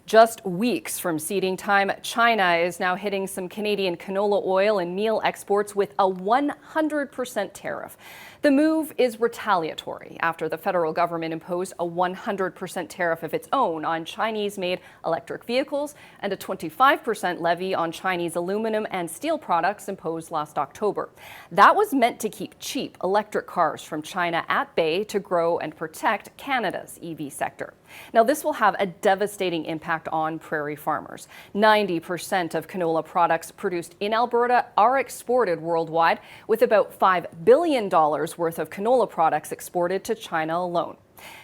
Just weeks from seeding time, China is now hitting some Canadian canola oil and meal exports with a 100% tariff. The move is retaliatory after the federal government imposed a 100% tariff of its own on Chinese-made electric vehicles and a 25% levy on Chinese aluminum and steel products imposed last October. That was meant to keep cheap electric cars from China at bay to grow and protect Canada's EV sector. Now, this will have a devastating impact on prairie farmers. 90% of canola products produced in Alberta are exported worldwide, with about $5 billion worth of canola products exported to China alone.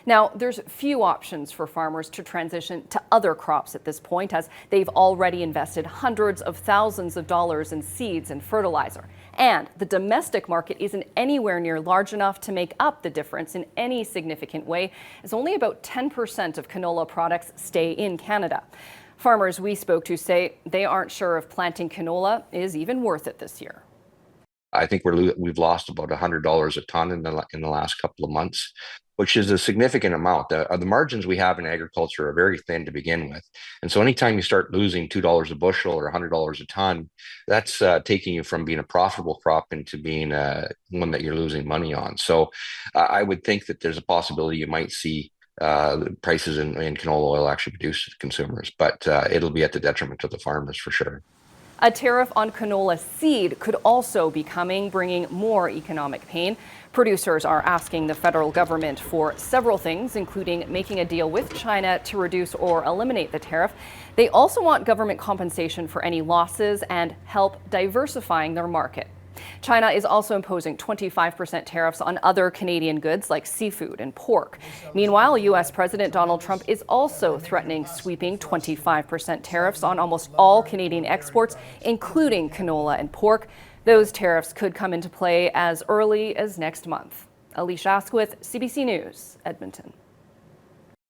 Now, there's few options for farmers to transition to other crops at this point, as they've already invested hundreds of thousands of dollars in seeds and fertilizer. And the domestic market isn't anywhere near large enough to make up the difference in any significant way, as only about 10% of canola products stay in Canada. Farmers we spoke to say they aren't sure if planting canola is even worth it this year. I think we've lost about $100 a ton in the last couple of months, which is a significant amount. The margins we have in agriculture are very thin to begin with. And so anytime you start losing $2 a bushel or $100 a ton, that's taking you from being a profitable crop into being one that you're losing money on. So I would think that there's a possibility you might see prices in canola oil actually reduced to consumers, but it'll be at the detriment of the farmers for sure. A tariff on canola seed could also be coming, bringing more economic pain. Producers are asking the federal government for several things, including making a deal with China to reduce or eliminate the tariff. They also want government compensation for any losses and help diversifying their market. China is also imposing 25% tariffs on other Canadian goods like seafood and pork. Meanwhile, U.S. President Donald Trump is also threatening sweeping 25% tariffs on almost all Canadian exports, including canola and pork. Those tariffs could come into play as early as next month. Alicia Asquith, CBC News, Edmonton.